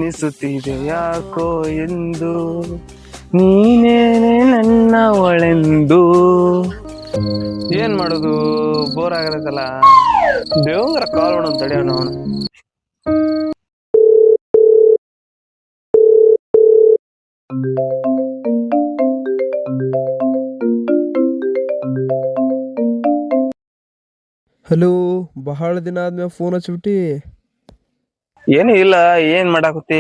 ಅನಿಸುತ್ತಿದೆ ಯಾಕೋ ಎಂದು ನೀನೇನೆ ನನ್ನ ಒಳೆಂದು. ಏನ್ ಮಾಡೋದು, ಬೋರ್ ಆಗದಲ್ಲ. ದೇವಂಗರ ಕಾಲ್ ಮಾಡೋಣ ತಡೆಯೋಣ ಅವನು. ಹಲೋ, ಬಹಳ ದಿನ ಆದ್ಮೇಲೆ ಫೋನ್ ಹಚ್ಬಿಟ್ಟಿ. ಏನು ಇಲ್ಲ, ಏನ್ ಮಾಡಾಕತ್ತಿ?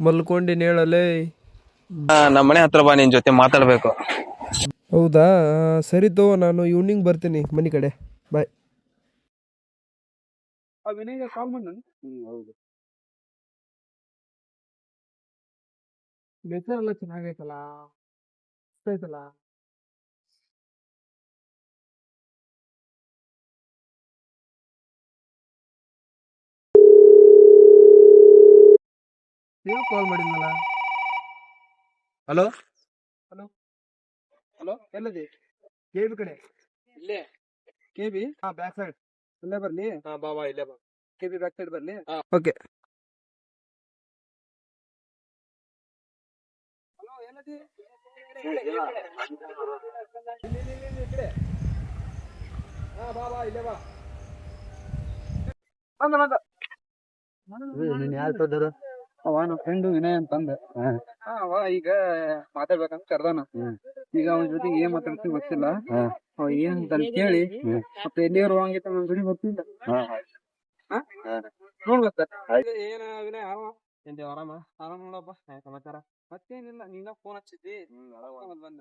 ಮಲ್ಕೊಂಡಿನಿ ಹೇಳಲೇ. ನಮ್ಮ ಮನೆ ಹತ್ರ ಬಾ, ನಿನ್ ಜೊತೆ ಮಾತಾಡ್ಬೇಕು. ಹೌದಾ, ಸರಿ ತಗೋ, ನಾನು ಈವ್ನಿಂಗ್ ಬರ್ತೀನಿ ಮನೆ ಕಡೆ. ಬಾಯ್. ವಿನಯ್ಗೆ ಕಾಲ್ ಮಾಡಿ. ಹೌದು, ನೇಚರ್ ಎಲ್ಲ ಚೆನ್ನಾಗೈತಲ್ಲ, ಐತಲ್ಲ. ನೀವು ಕಾಲ್ ಮಾಡಿದ್ನಲ್ಲ. ಹಲೋ ಹಲೋ ಹಲೋ, ಎಲ್ಲದಿ? ಕೆಬಿ ಕಡೆ. ಇಲ್ಲೇ ಕೆಬಿ. ಹಾ, ಬ್ಯಾಕ್ ಸೈಡ್. ಇಲ್ಲೇ ಬರ್ಲಿ. ಹಾ, ಬಾ ಇಲ್ಲೇ ಬಾ. ಕೆಬಿ ಬ್ಯಾಕ್ ಸೈಡ್ ಬರ್ಲಿ. ಓಕೆ. ಹಲೋ, ಎಲ್ಲದಿ? ಹಾ, ಬಾ ಇಲ್ಲೇ ಬಾ. ಅವ ನಮ್ಮ ಫ್ರೆಂಡ್ ವಿನಯ್ ಅಂತಂದ. ಅವ ಈಗ ಮಾತಾಡ್ಬೇಕಂತ ಕರ್ದಾನ. ಈಗ ಅವನ ಜೊತೆಗೆ ಏನ್ ಮಾತಾಡ್ತೀನಿ ಗೊತ್ತಿಲ್ಲ. ಅವ ಏನ್ ಅಂತ ಕೇಳಿ ಮತ್ತೆ ಎಲ್ಲಿ ಹೋಗಂಗಿತ್ತ ನನ್ನ ಜೊತೆ ಗೊತ್ತಿಲ್ಲ. ನೋಡ್ಬೇಕ. ಏನ ವಿನಯ್, ಆರಾಮ ಆರಾಮ ನೋಡಪ್ಪ. ಸಮಾಚಾರ ಮತ್ತೇನಿಲ್ಲ, ನೀನ ಫೋನ್ ಹಚ್ಚಿದ್ದಿ. ಬಂದ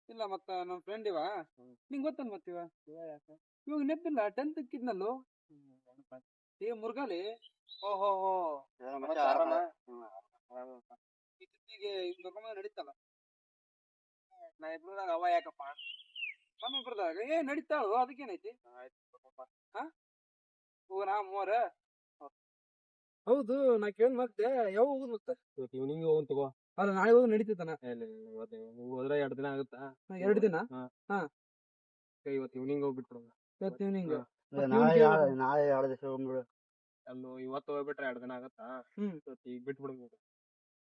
ಇಲ್ಲ, ಮತ್ತ ನಮ್ ಫ್ರೆಂಡ್ ಇವ, ನಿಂಗ್ ಗೊತ್ತನ್ ಮತ್ತಿವ ಇವಾಗ ನೆಪ್ಪಿಲ್ಲ. 10th ಕಿದ್ನಲ್ಲೋ ಏ ಮುರ್ಗಾಲಿ. ಓಹೋ, ನಡೀತಲ್ಲ. ನಾ ಇಬ್ರದಾಗ ಅವ ಯಾಕಪ್ಪ, ನಮ್ಮ ಇಬ್ರದಾಗ ನಡೀತಾಳು. ಅದಕ್ಕೇನೈತಿ? ನಾ ಮೂವರ. ಹೌದು, ನಾ ಕೇಳ ಮತ್ತೆ ಯಾವಾಗ ಹೋಗುದು? ಮತ್ತೆ ಇವ್ನಿಂಗ್ ಹೋಗುನ್ ತಗೋ. ಅಲ್ಲ, ನಾಳೆ ಹೋಗಿ ನಡೀತಿತ್ತಾನ? ಹೋದ್ರೆ 2 ದಿನ ಆಗುತ್ತಾ? 2 ದಿನ. ಹಾ, ಇವತ್ತು ಇವ್ನಿಂಗ್ ಹೋಗ್ಬಿಟ್ರು. ಇವತ್ತು ಇವ್ನಿಂಗ್ ನಾಳೆ 2 ದಿವಸ ಹೋಗ್ಬಿಡು. ಅಲ್ಲೂ ಇವತ್ತು ಹೋಗ್ಬಿಟ್ರೆ 2 ದಿನ ಆಗತ್ತಾ? ಈಗ ಬಿಟ್ಬಿಡು.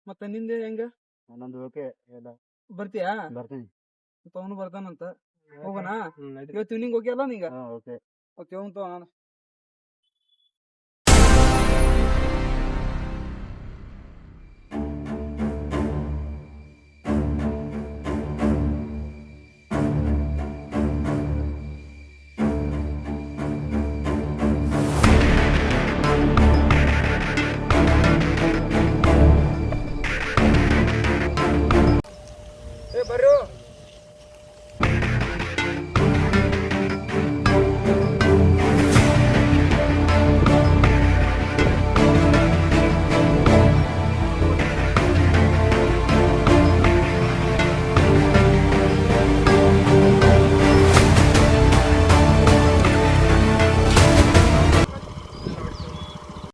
ಮತ್ತೆ ನಿಂದೆ ಹೆಂಗ? ನಂದು ಓಕೆ. ಬರ್ತೀಯಾ? ಬರ್ತೀನಿ. ಅವನು ಬರ್ತಾನಂತ. ಹೋಗೋಣ. ಇವತ್ತು ಇವ್ನಿಂಗ್ ಹೋಗ್ಯಲ್ಲ ನೀಗ? ಓಕೆ ಓಕೆ, ಹೋಗ್ತ ನಾನು. ಬರ್ರು.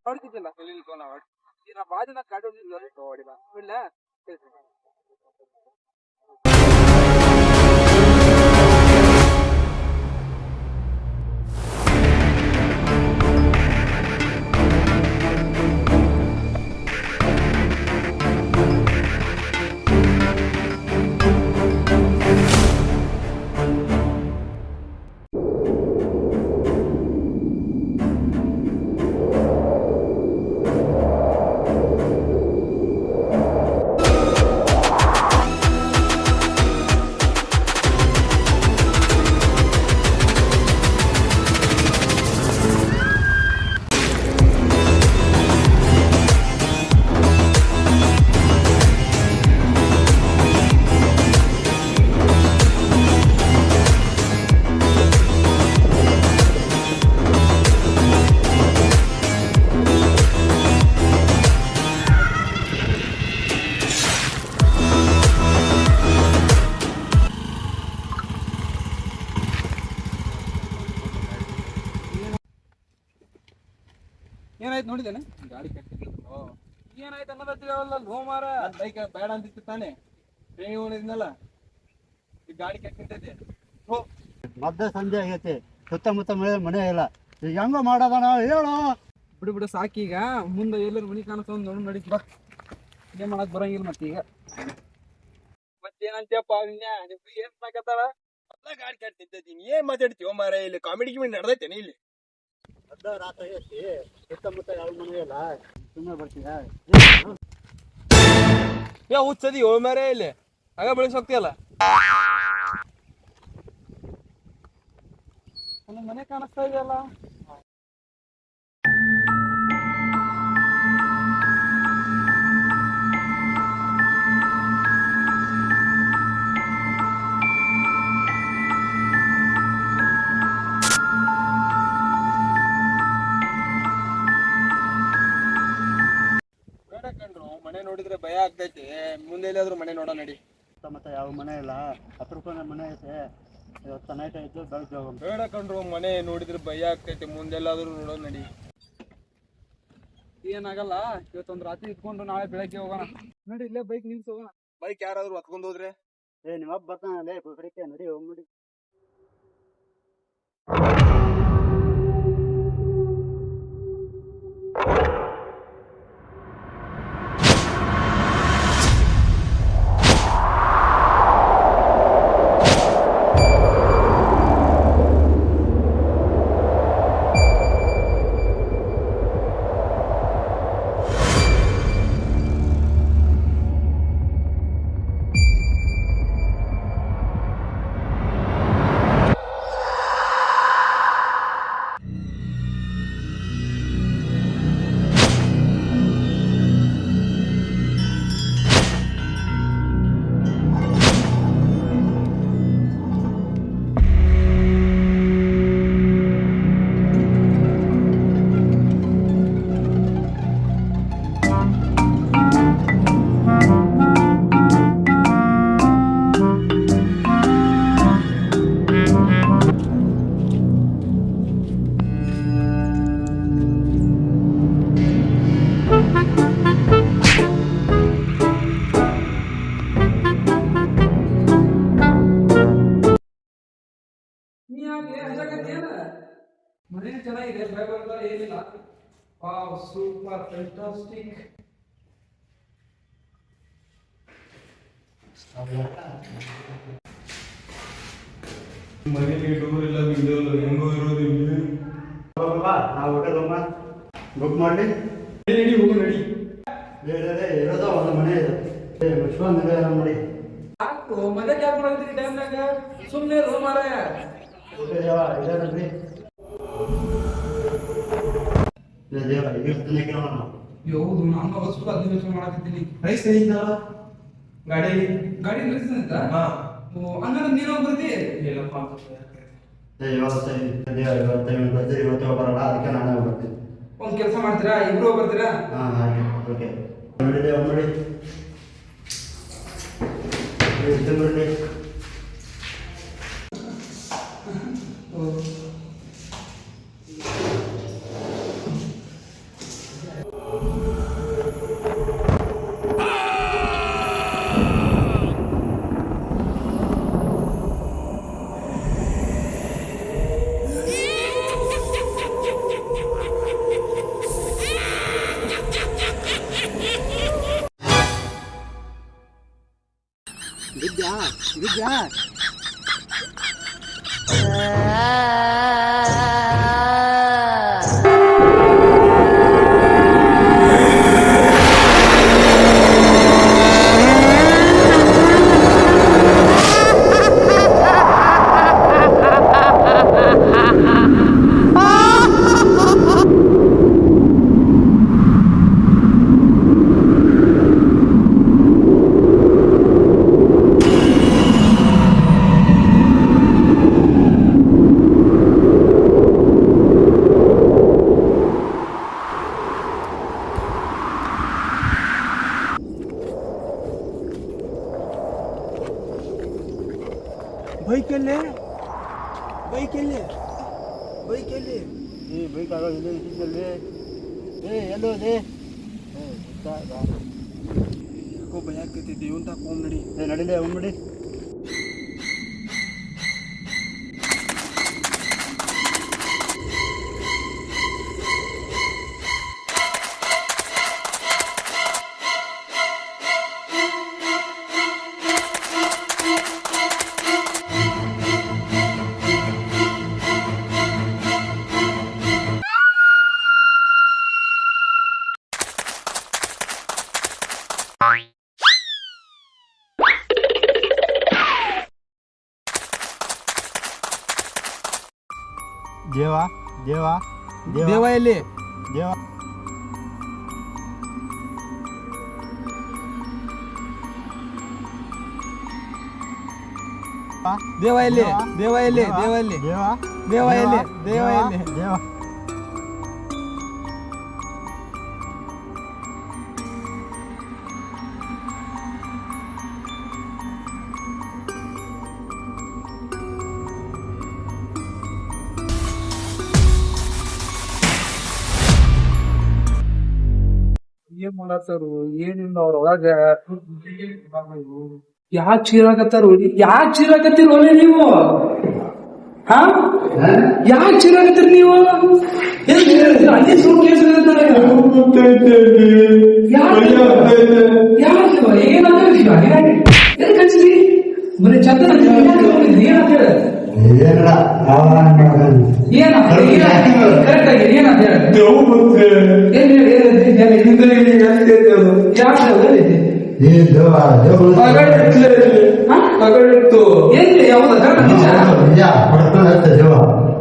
ಹೊಡಿತಿದ್ದಿಲ್ಲ ನಾ ಭಾಳ ದಿನ ಕಾಡು ಹೊಡಿಲ್ಲ. ಇಲ್ಲ ಏನಾಯ್ತು ನೋಡಿದೇನೆ? ಗಾಡಿ ಕಟ್ಟಿದ್ರು. ಏನಾಯ್ತು ಅನ್ನೋದಲ್ಲ ಹೋಮಾರ. ಬೈಕ್ ಬೇಡ ಅಂತಿತ್ತು ತಾನೆ, ನೀವು ಉಳಿದ್ನಲ್ಲ. ಈ ಗಾಡಿ ಕಟ್ಟಿದ್ದೈತೆ. ಮಧ್ಯ ಸಂಜೆ ಆಗೈತಿ, ಸುತ್ತಮುತ್ತ ಮನೆ ಇಲ್ಲ. ಈಗ ಹೆಂಗ ಮಾಡೋದಣ ಹೇಳು. ಬಿಡು ಬಿಡು ಸಾಕೀಗ. ಮುಂದೆ ಎಲ್ಲರೂ ಮನಿ ಕಾಣಿಸ್ತ ನೋಡಿ ನಡಿ ಬಾ. ಏನ್ ಮಾಡಕ್ ಬರಂಗಿಲ್ಲ ಮತ್ತೀಗ. ಮತ್ತೇನಂತ್ಯಪ್ಪ ಏನ್ ಸಾಕತ್ತಾಳ? ಗಾಡಿ ಕಟ್ತಿದ್ದೀನಿ ಏನ್ ಮಾತಾಡ್ತೀವ ಮಾರ, ಇಲ್ಲಿ ಕಾಮಿಡಿ ಗಿಮಿಡಿ ನಡೆದೈತೇನೆ ಇಲ್ಲಿ? ಅರ್ಧ ರಾತ್ರಿ ಐತಿ, ಸುತ್ತಮುತ್ತ ಯಾವ ಮನೆ ಇಲ್ಲ, ಸುಮ್ಮನೆ ಬರ್ತೀಯ? ಹುಚ್ಚದಿ ಓ ಮಾರೇ ಇಲ್ಲಿ ಆಗ ಬೆಳೆಸ್ ಹೋಗ್ತೀಯಲ್ಲ. ನನ್ನ ಮನೆ ಕಾಣಿಸ್ತಾ ಇದೆಯಲ್ಲ. ಬೇಡ ಕಣ್ರು, ಮನೆ ನೋಡಿದ್ರೆ ಭಯ ಆಗ್ತೈತಿ. ಮುಂದೆ ಎಲ್ಲಾದ್ರೂ ಮನೆ ನೋಡೋ ನಡಿ. ಸುತ್ತಮುತ್ತ ಯಾವ ಮನೆ ಇಲ್ಲ, 10 ರೂಪಾಯಿ ಮನೆ ಐತೆ. ಇವತ್ತು ನೈಟ್ ಆಯ್ತು, ಬೆಳಗ್ಗೆ ಹೋಗೋಣ. ಬೇಡ ಕಣ್ರು, ಮನೆ ನೋಡಿದ್ರೆ ಭಯ ಆಗ್ತೈತಿ. ಮುಂದೆಲ್ಲಾದ್ರೂ ನೋಡೋ ನಡಿ. ಏನಾಗಲ್ಲ, ಇವತ್ತೊಂದು ರಾತ್ರಿ ಇಟ್ಕೊಂಡು ನಾಳೆ ಬೆಳಗ್ಗೆ ಹೋಗೋಣ. ನಡಿ, ಇಲ್ಲೇ ಬೈಕ್ ನಿಲ್ಸಿ ಹೋಗೋಣ. ಬೈಕ್ ಯಾರಾದ್ರೂ ಹತ್ಕೊಂಡು ಹೋದ್ರೆ? ನಿಮ್ಮಪ್ಪ ಬರ್ತಾನಲ್ಲೇ ಕಡೆಗೆ, ನಡಿ ಹೋಗ್ಬಿಡಿ. ಮನೆ ಚೆನ್ನಾಗಿದೆ, ಭಯ ಏನಿಲ್ಲ. Wow, super, fantastic. ಮನೆಗೆ ಡೋರ್ ಇಲ್ಲ, ವಿಂಡೋ ಇಲ್ಲ, ಹೆಂಗೋ ಇರೋದು ಇಲ್ಲಿ. ನಾವು ಹೋಟೆಲ್ ಬುಕ್ ಮಾಡಿ ನಡಿ, ಹೋಗು ನಡಿ. ಇರೋದ ಒಂದು ಮನೆ ಇದೆ, ವಿಶ್ವಾಸ ಮಾಡಿ. ಸಾಕು, ಮನೆ ಯಾಕೆ ಮಾಡ್ತೀರಿ ಟೈಮ್ನಾಗ? ಸುಮ್ಮನೆ ರೋ ಮಾರಾಯ. ಇದೇನಂದ್ರಿ ದೇವ ಈಗ ಕೇಳೋಣ. ಹೌದು, ನಾನು ಅವತ್ತು ಅದನ್ನ ಯೋಚನೆ ಮಾಡಕತ್ತೀನಿ. ರೈಸ್ ಐತಲ್ಲ ಗಾಡಿ ನಿಲ್ಲಿಸ್ತ ಹಂಗಂದ್ರೆ ನೀನು ಬರ್ತಿ? ಇಲ್ಲಪ್ಪ, ಇವತ್ತು ಬರಲ್ಲ, ಅದಕ್ಕೆ ನಾನೇ ಬರ್ತೀನಿ. ಒಂದ್ ಕೆಲಸ ಮಾಡ್ತೀರಾ, ಇಬ್ರು ಬರ್ತೀರಾ? ಹಾಂ ಆಯ್ತು, ಓಕೆ. ನೋಡಿ ನೋಡಿ ನೋಡಿ. ವಿದ್ಯಾ ಬೈಕಲ್ಲೇ ಈ ಬೈಕ್ ಆಗೋ ಇದು ಇದ್ದಲ್ಲಿ ಎಲ್ಲೋ ಇದೆ. ಯಾಕೋ ಭಯ ಆಗ್ತೈತಿ, ದೇವಂತ ಹೋಗ್ ನಡಿ. ನಡಿಲೇ ಹೋಗ್ಬಿಡಿ. ದೇವ ದೇವ ದೇವ ಎಲ್ಲಿ? ದೇವ ದೇವ ಎಲ್ಲಿ? ದೇವ ಎಲ್ಲಿ? ದೇವ ಎಲ್ಲಿ? ದೇವ ದೇವ ಎಲ್ಲಿ? ದೇವ ಎಲ್ಲಿ? ದೇವ ಏನ್ ಮಾಡತ್ತಾರು? ಏನಿಲ್ಲ ಅವ್ರ ಒಳಗ ಯಾಕೆ ಚೀರಾಕತ್ತಾರು? ಯಾಕೆ ಚೀರಾಕತ್ತೀರ ನೀವು? ಹಾ, ಯಾಕೆ ಚೀರಾಕತ್ತೀರಿ ನೀವು? ಅಲ್ಲಿ ಸುಳ್ಳು ಕೇಳಿಸ್ಕೊಳ್ತಾರೆ. ಏನ್ ಕಳ್ಸಿರಿ? ಬರೀ ಚಂದನ ಏನಂತ ಹೇಳ? ಕರೆಕ್ಟ್ ಆಗಿ ಏನಂತ ಹೇಳ?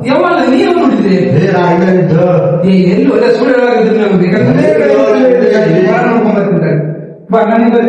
ಯಾವಾಗ ನೀವು ನೋಡಿದ್ರಿ? ಎಲ್ಲಿ ಒಳ್ಳೆ ಸುಳ್ಳು ಹೇಳಾಗಿದ್ರು ನಮ್ಗೆ ಬಾ ನನಗೆ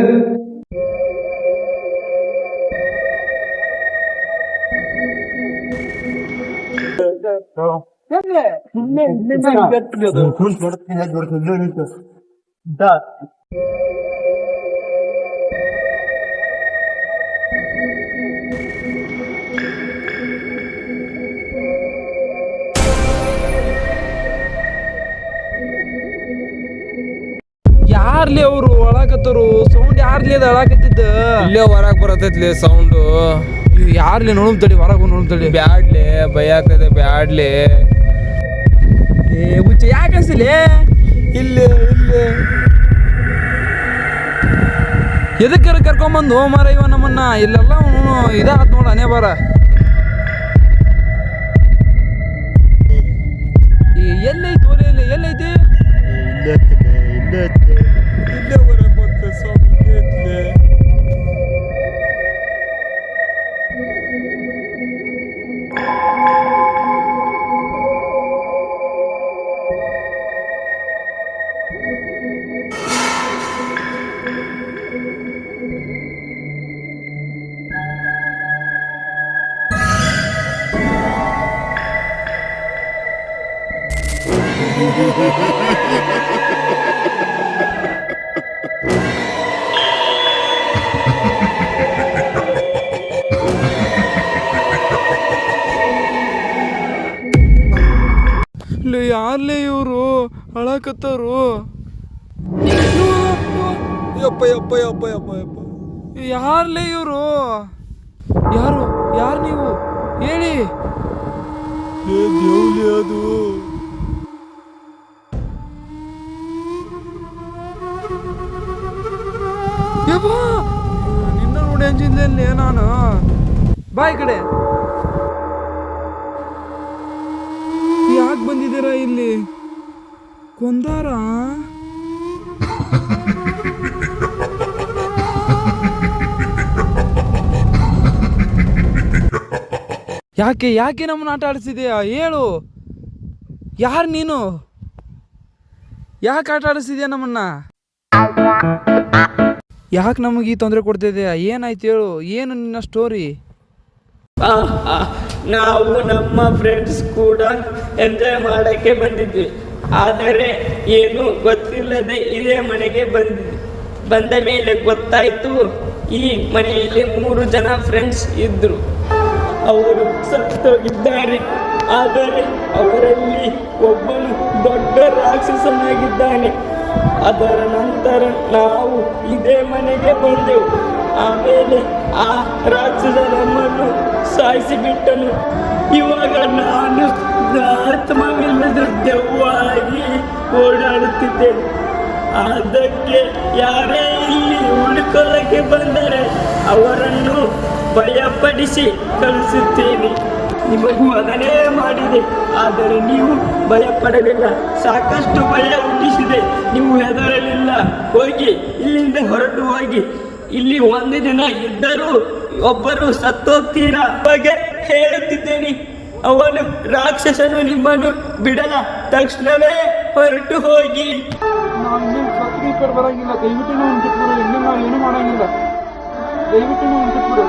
ಯಾರ್ಲಿ ಅವ್ರು ಒಳಕತ್ತರು? ಸೌಂಡ್ ಯಾರ್ಲಿ ಅದ ಅಳಾಕತ್ತಿದ್ದ? ಇಲ್ಲೇ ಹೊರಗೆ ಬರತೈತ್ಲಿ ಸೌಂಡು. ಯಾರ್ಲಿ ನೋಡ್ತಡಿ? ಹೊರಗೆ ನೋಡ್ತಡಿ. ಬ್ಯಾಡ್ಲೆ, ಭಯ ಆಗ್ತದೆ, ಬ್ಯಾಡ್ಲೆ. ಹುಚ್ಚ ಯಾಕೆ ಅನ್ಸಿಲ್ಲ? ಇಲ್ಲೇ ಇಲ್ಲೇ ಎದಕ್ಕಾರ ಕರ್ಕೊಂಬಂದು ಮಾರ ಇವ ನಮ್ಮನ್ನ? ಇಲ್ಲೆಲ್ಲ ಇದಾತ್ ನೋಡ ಅನೇ ಬಾರ. ಎಲ್ಲೈತಿ ಓಲೆ? ಎಲ್ಲೈತಿ? ಇಲ್ಲೇ ಹೊರಗೆ ಬಂತ ಸ್ವಾಮಿ, ಇಲ್ಲೇ. ಯಾರ್ಲೇ ಇವರು ಅಳಕತ್ತಾರು? ಯಪ್ಪ ಯಪ್ಪ ಯಪ್ಪ ಯಪ್ಪ ಯಪ್ಪ. ಯಾರ್ಲೇ ಇವರು? ಯಾರು? ಯಾರು ನೀವು? ಹೇಳಿ. ದೇವ್ಲಿ ಅದು. ನಿನ್ನ ನೋಡಿ ಅಂಜಿದ್ಲೇ ನಾನು. ಬಾಯ್ ಕಡೆ ಯಾಕೆ ಬಂದಿದ್ದೀರಾ ಇಲ್ಲಿ? ಕೊಂದಾರ? ಯಾಕೆ ಯಾಕೆ ನಮ್ಮನ್ನ ಆಟ ಆಡಿಸಿದೆಯಾ? ಹೇಳು, ಯಾರು ನೀನು? ಯಾಕೆ ಆಟ ಆಡಿಸಿದ್ಯಾ ನಮ್ಮನ್ನ? ಯಾಕೆ ನಮಗೆ ಈ ತೊಂದರೆ ಕೊಡ್ತಿದ್ಯಾ? ಏನಾಯ್ತು ಹೇಳು, ಏನು ನಿನ್ನ ಸ್ಟೋರಿ? ನಾವು ನಮ್ಮ ಫ್ರೆಂಡ್ಸ್ ಕೂಡ ಎಂಜಾಯ್ ಮಾಡೋಕ್ಕೆ ಬಂದಿದ್ವಿ. ಆದರೆ ಏನು ಗೊತ್ತಿಲ್ಲದೆ ಇದೇ ಮನೆಗೆ ಬಂದ ಮೇಲೆ ಗೊತ್ತಾಯಿತು, ಈ ಮನೆಯಲ್ಲಿ 3 ಜನ ಫ್ರೆಂಡ್ಸ್ ಇದ್ದರು. ಅವರು ಸತ್ತೋಗಿದ್ದಾರೆ. ಆದರೆ ಅವರಲ್ಲಿ ಒಬ್ಬನು ದೊಡ್ಡ ರಾಕ್ಷಸನಾಗಿದ್ದಾನೆ. ಅದರ ನಂತರ ನಾವು ಇದೇ ಮನೆಗೆ ಬಂದೆವು. ಆಮೇಲೆ ಆ ರಾಕ್ಷಸ ನಮ್ಮನ್ನು ಸಾಯಿಸಿಬಿಟ್ಟನು. ಇವಾಗ ನಾನು ಆತ್ಮವಿಲ್ಲದ ದೆವ್ವಾಗಿ ಓಡಾಡುತ್ತಿದ್ದೇನೆ. ಅದಕ್ಕೆ ಯಾರೇ ಇಲ್ಲಿ ಉಳ್ಕೊಳ್ಳಕ್ಕೆ ಬಂದರೆ ಅವರನ್ನು ಭಯಪಡಿಸಿ ಕಳಿಸುತ್ತೇನೆ. ನಿಮಗೂ ಅದನ್ನೇ ಮಾಡಿದೆ, ಆದರೆ ನೀವು ಭಯಪಡಲಿಲ್ಲ. ಸಾಕಷ್ಟು ಭಯ ಹುಟ್ಟಿಸಿದೆ, ನೀವು ಹೆದರಲಿಲ್ಲ. ಹೋಗಿ ಇಲ್ಲಿಂದ ಹೊರಟು ಹೋಗಿ. ಇಲ್ಲಿ 1 ದಿನ ಇದ್ದರೂ ಒಬ್ಬರು ಸತ್ತೋಗ್ತೀರಾ ಬಗ್ಗೆ ಹೇಳುತ್ತಿದ್ದೇನೆ. ಅವನು ರಾಕ್ಷಸನು ನಿಮ್ಮನ್ನು ಬಿಡಲ, ತಕ್ಷಣವೇ ಹೊರಟು ಹೋಗಿ. ನಾವು ಇನ್ನೇನು ಸತ್ತಿ ಈ ಕಡೆ ಬರಂಗಿಲ್ಲ, ದಯವಿಟ್ಟು ನಾವು ಬಿಟ್ಬಿಡು. ಇನ್ನೇನು ನಾವು ಏನು ಮಾಡಂಗಿಲ್ಲ, ದಯವಿಟ್ಟು ನಾವು ಬಿಟ್ಬಿಡು.